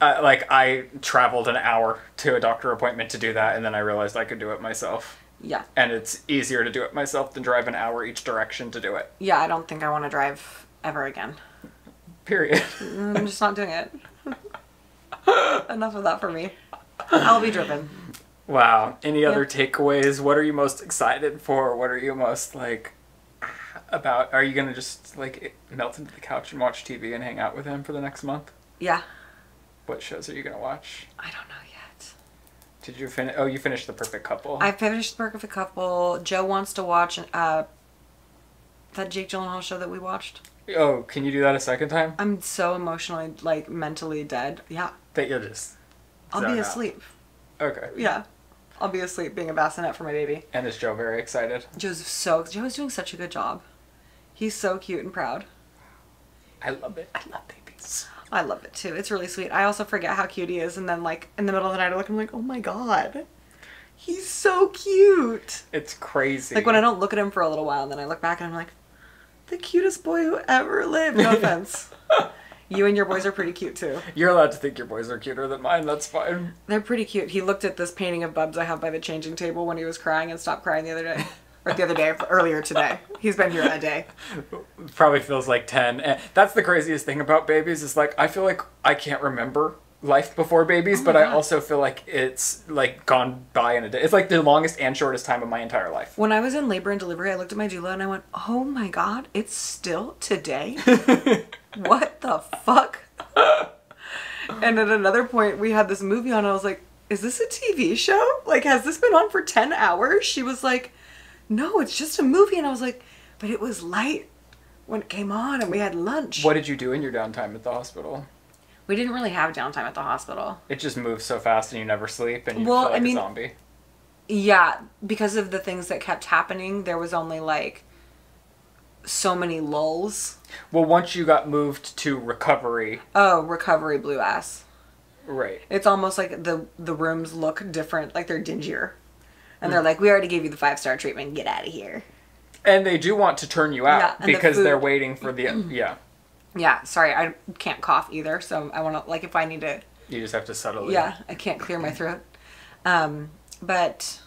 like, I traveled an hour to a doctor appointment to do that, and then I realized I could do it myself. Yeah. And it's easier to do it myself than drive an hour each direction to do it. Yeah, I don't think I want to drive ever again. Period. I'm just not doing it. Enough of that for me. I'll be driven. Wow. Any other takeaways? What are you most excited for? What are you most, like, about? Are you going to just, like, melt into the couch and watch TV and hang out with him for the next month? Yeah. What shows are you going to watch? I don't know yet. Did you finish? Oh, you finished The Perfect Couple. I finished The Perfect Couple. Joe wants to watch that Jake Gyllenhaal show that we watched. Oh, can you do that a second time? I'm so emotionally, like, mentally dead. Yeah. That you'll just I'll zone be out. asleep. Okay. Yeah. I'll be asleep being a bassinet for my baby. And is Joe very excited? Joe's doing such a good job. He's so cute and proud. I love it. I love babies. I love it too. It's really sweet. I also forget how cute he is, and then, like, in the middle of the night I look and I'm like, oh my god. He's so cute. It's crazy. Like, when I don't look at him for a little while and then I look back and I'm like, the cutest boy who ever lived. No offense. You and your boys are pretty cute too. You're allowed to think your boys are cuter than mine. That's fine. They're pretty cute. He looked at this painting of Bubs I have by the changing table when he was crying and stopped crying the other day. Or the other day, earlier today. He's been here a day. Probably feels like 10. And that's the craziest thing about babies is, like, I feel like I can't remember life before babies, but I also feel like it's, like, gone by in a day. It's like the longest and shortest time of my entire life. When I was in labor and delivery, I looked at my doula and I went, oh my god, it's still today? What the fuck? And at another point, we had this movie on and I was like, is this a TV show? Like, has this been on for 10 hours? She was like, no, it's just a movie. And I was like, but it was light when it came on and we had lunch. What did you do in your downtime at the hospital? We didn't really have downtime at the hospital. It just moves so fast and you never sleep and you Well, feel like I mean, a zombie. Yeah, because of the things that kept happening, there was only, like, so many lulls. Well, once you got moved to recovery... Oh, recovery blew ass. Right. It's almost like the rooms look different, like they're dingier. And they're like, we already gave you the 5-star treatment, get out of here. And they do want to turn you out Yeah, because they're waiting for the... Yeah. Yeah, sorry, I can't cough either, so I want to, like, if I need to... You just have to settle it. Yeah, I can't clear my throat. But,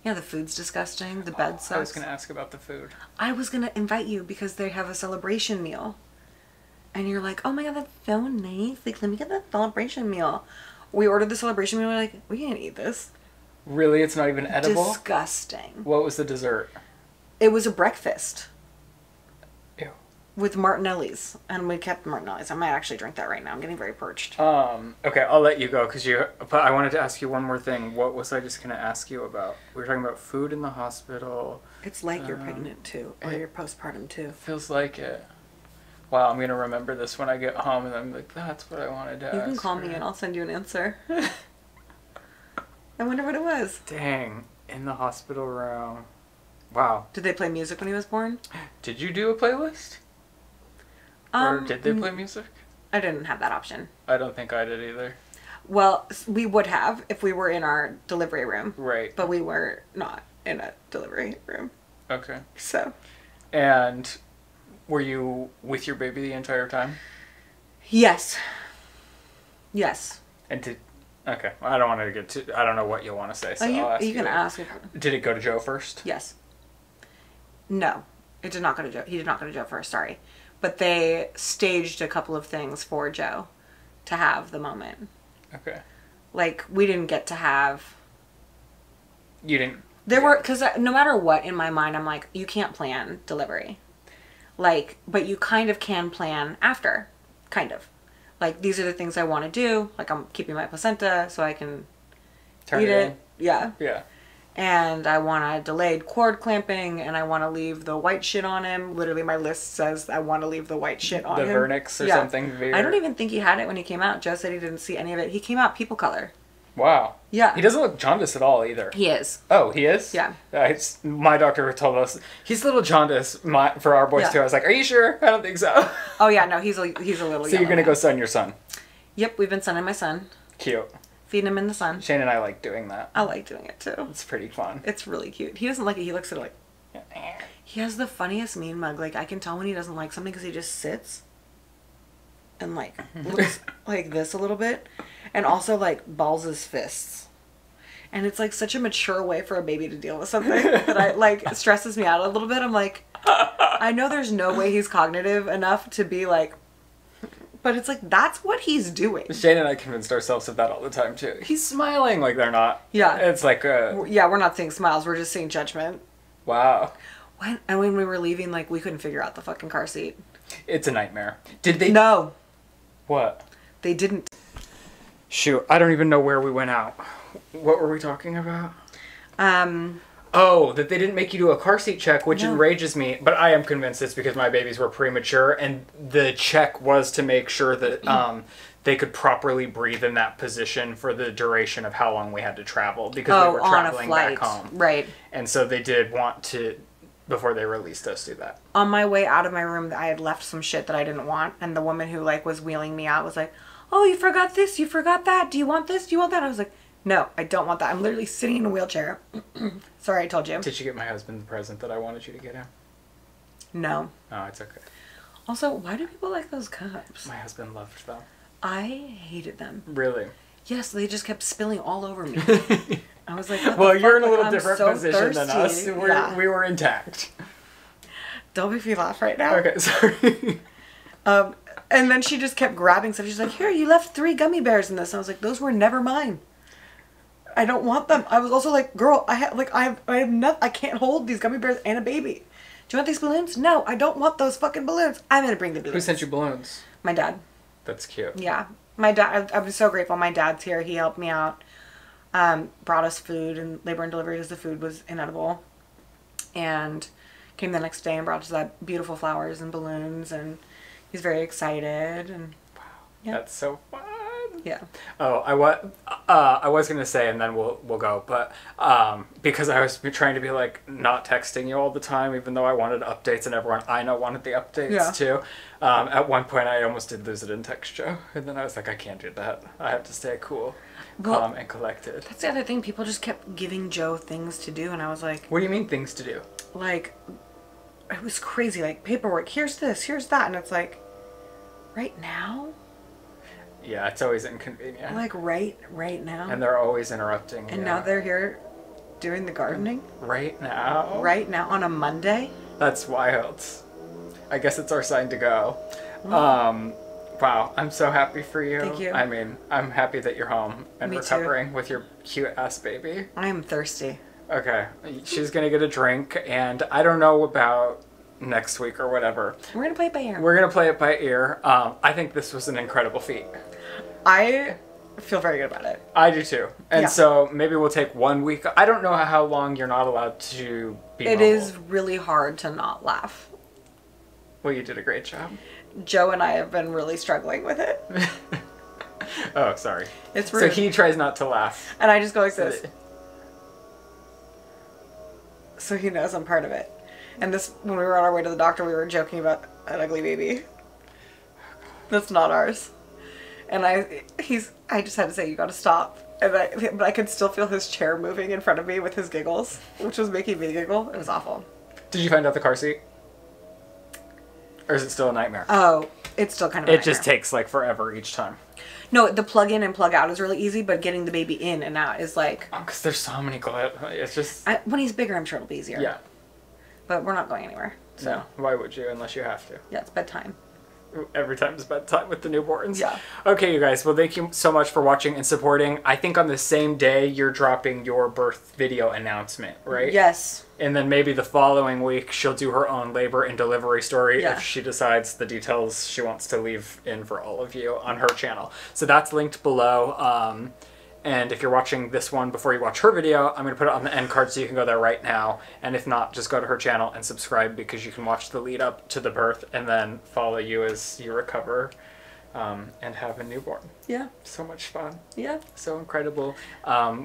yeah, the food's disgusting, the bed sucks. I was going to ask about the food. I was going to invite you because they have a celebration meal. And you're like, oh my god, that's so nice. Like, let me get that celebration meal. We ordered the celebration meal, we're like, we can't eat this. Really? It's not even edible? Disgusting. What was the dessert? It was a breakfast. Ew. With Martinelli's. And we kept Martinelli's. I might actually drink that right now. I'm getting very perched. Okay, I'll let you go because but I wanted to ask you one more thing. What was I just going to ask you about? We were talking about food in the hospital. It's like you're pregnant too. Or you're postpartum too. Feels like it. Wow, I'm going to remember this when I get home and I'm like, that's what I wanted to ask. You can call me and I'll send you an answer. I wonder what it was. Dang, in the hospital room. Wow. Did they play music when he was born? Did you do a playlist? Or did they play music? I didn't have that option. I don't think I did either. Well, we would have if we were in our delivery room. Right. But we were not in a delivery room. Okay. So. And were you with your baby the entire time? Yes. Yes. And okay. I don't want to get to... I don't know what you'll want to say, so I'll ask you. You can ask. Did it go to Joe first? Yes. No. It did not go to Joe. He did not go to Joe first, sorry. But they staged a couple of things for Joe to have the moment. Okay. Like, we didn't get to have... You didn't... There were... Because no matter what, in my mind, I'm like, you can't plan delivery. Like, but you kind of can plan after. Kind of. Like, these are the things I want to do. Like, I'm keeping my placenta so I can eat it. Yeah. Yeah. And I want a delayed cord clamping, and I want to leave the white shit on him. Literally, my list says I want to leave the white shit on him. The vernix or something. I don't even think he had it when he came out. Joe said he didn't see any of it. He came out people color. Wow. Yeah. He doesn't look jaundiced at all either. He is. Oh, he is? Yeah. My doctor told us he's a little jaundiced for our boys too. I was like, are you sure? I don't think so. Oh yeah, no, he's a little. So you're gonna go sun your son? Yep, we've been sunning my son. Cute. Feeding him in the sun. Shane and I like doing that. I like doing it too. It's pretty fun. It's really cute. He doesn't like it. He looks at it like. He has the funniest mean mug. Like, I can tell when he doesn't like something because he just sits and like looks like this a little bit, and also like balls his fists. And it's like such a mature way for a baby to deal with something that I like stresses me out a little bit. I'm like, I know there's no way he's cognitive enough to be like, but it's like, that's what he's doing. Shane and I convinced ourselves of that all the time, too. He's smiling like they're not. Yeah. It's like yeah, we're not seeing smiles. We're just seeing judgment. Wow. And when we were leaving, like, we couldn't figure out the fucking car seat. It's a nightmare. Did they? No. What? They didn't. Shoot, I don't even know where we went out. What were we talking about? Oh, that they didn't make you do a car seat check, which enrages me. But I am convinced it's because my babies were premature, and the check was to make sure that they could properly breathe in that position for the duration of how long we had to travel, because we were traveling back home. Right. And so they did want to, before they released us, do that. On my way out of my room, I had left some shit that I didn't want, and the woman who like was wheeling me out was like, "Oh, you forgot this, you forgot that. Do you want this? Do you want that?" I was like, "No, I don't want that. I'm literally sitting in a wheelchair." Sorry, I told you. Did you get my husband the present that I wanted you to get him? No. Oh, it's okay. Also, why do people like those cups? My husband loved them. I hated them. Really? Yes, they just kept spilling all over me. I was like, well, you're in a like, little I'm different so position than us. thirsty. We were intact. Don't make me laugh right now. Okay, sorry. And then she just kept grabbing stuff. She's like, "Here, you left 3 gummy bears in this." And I was like, "Those were never mine. I don't want them." I was also like, "Girl, I have nothing. I can't hold these gummy bears and a baby. Do you want these balloons?" "No, I don't want those fucking balloons. I'm gonna bring the balloons." Who sent you balloons? My dad. That's cute. Yeah, my dad. I'm so grateful. My dad's here. He helped me out. Brought us food and labor and delivery because the food was inedible, and came the next day and brought us that beautiful flowers and balloons, and he's very excited. And wow, yeah. That's so fun. Yeah. Oh, I was gonna say, and then we'll go, but because I was trying to be like not texting you all the time, even though I wanted updates, and everyone I know wanted the updates too. At one point, I almost did lose it in text Joe, and then I was like, I can't do that. I have to stay cool, calm, and collected. That's the other thing. People just kept giving Joe things to do, and I was like, "What do you mean things to do?" Like, it was crazy. Like paperwork. Here's this. Here's that, and it's like, right now. Yeah, it's always inconvenient. Like right now. And they're always interrupting. And now they're here doing the gardening. Right now? Right now on a Monday? That's wild. I guess it's our sign to go. Wow, I'm so happy for you. Thank you. I mean, I'm happy that you're home and Me recovering too. with your cute ass baby. I am thirsty. Okay, she's gonna get a drink, and I don't know about next week or whatever. We're gonna play it by ear. We're gonna play it by ear. I think this was an incredible feat. I feel very good about it. I do too. And so maybe we'll take 1 week. I don't know how long you're not allowed to be It mobile. is really hard to not laugh. Well, you did a great job. Joe and I have been really struggling with it. Oh, sorry. It's rude. So he tries not to laugh. And I just go like this. So he knows I'm part of it. And this, when we were on our way to the doctor, we were joking about an ugly baby. That's not ours. And I just had to say, "You gotta stop." And but I could still feel his chair moving in front of me with his giggles, which was making me giggle. It was awful. Did you find out the car seat? Or is it still a nightmare? Oh, it's still kind of a It just takes like forever each time. No, the plug in and plug out is really easy, but getting the baby in and out is like... Because there's so many it's just... when he's bigger, I'm sure it'll be easier. Yeah. But we're not going anywhere. So. No, why would you unless you have to? Yeah, it's bedtime. Every time is bedtime with the newborns. Yeah. Okay, you guys. Well, thank you so much for watching and supporting. I think on the same day you're dropping your birth video announcement, right? Yes. And then maybe the following week she'll do her own labor and delivery story Yeah. if she decides the details she wants to leave in for all of you on her channel. So that's linked below. And if you're watching this one before you watch her video, I'm going to put it on the end card so you can go there right now. And if not, just go to her channel and subscribe because you can watch the lead up to the birth and then follow you as you recover and have a newborn. Yeah. So much fun. Yeah. So incredible.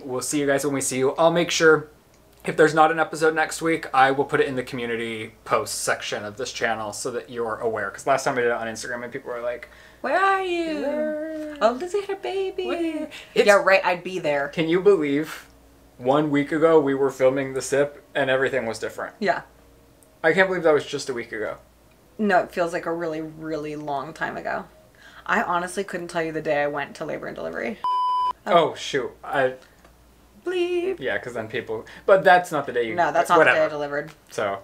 We'll see you guys when we see you. I'll make sure, if there's not an episode next week, I will put it in the community post section of this channel so that you're aware. Because last time I did it on Instagram and people were like, "Where are you? Oh, Lizzie had a baby." It's, yeah, right. I'd be there. Can you believe 1 week ago we were filming the SIP and everything was different? Yeah. I can't believe that was just a week ago. No, it feels like a really, really long time ago. I honestly couldn't tell you the day I went to labor and delivery. Oh shoot. bleep. Yeah, because then people... But that's not the day you... No, that's not the day I delivered. So...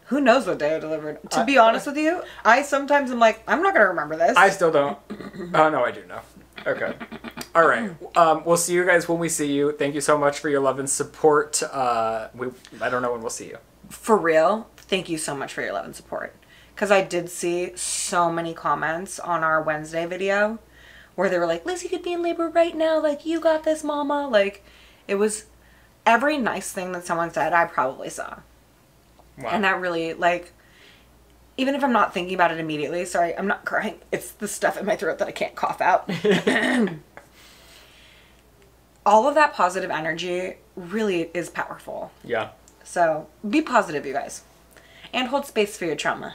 Who knows what day I delivered? To be honest with you, I sometimes am like, I'm not going to remember this. I still don't. Oh, no, I do know. Okay. All right. We'll see you guys when we see you. Thank you so much for your love and support. I don't know when we'll see you. For real, thank you so much for your love and support. Because I did see so many comments on our Wednesday video where they were like, Lizzie could be in labor right now. Like, you got this, mama. Like, it was every nice thing that someone said, I probably saw. Wow. And that really, like, even if I'm not thinking about it immediately, sorry, I'm not crying. It's the stuff in my throat that I can't cough out. All of that positive energy really is powerful. Yeah. So be positive, you guys. And hold space for your trauma.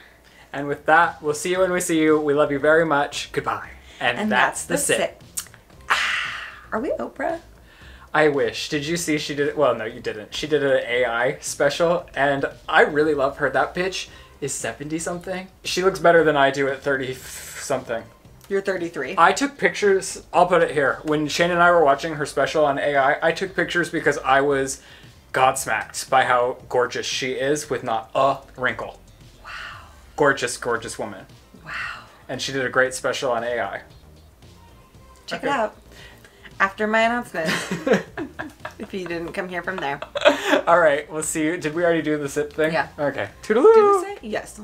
And with that, we'll see you when we see you. We love you very much. Goodbye. And that's the sip. Are we Oprah? I wish. Did you see she did it? Well, no, you didn't. She did an AI special, and I really love her. That bitch is 70-something. She looks better than I do at 30-something. You're 33. I took pictures. I'll put it here. When Shane and I were watching her special on AI, I took pictures because I was godsmacked by how gorgeous she is with not a wrinkle. Wow. Gorgeous, gorgeous woman. Wow. And she did a great special on AI. Check it out. After my announcement. If you didn't come here from there. All right, we'll see you. Did we already do the sip thing? Yeah. Okay. Toodaloo. Did we say? Yes.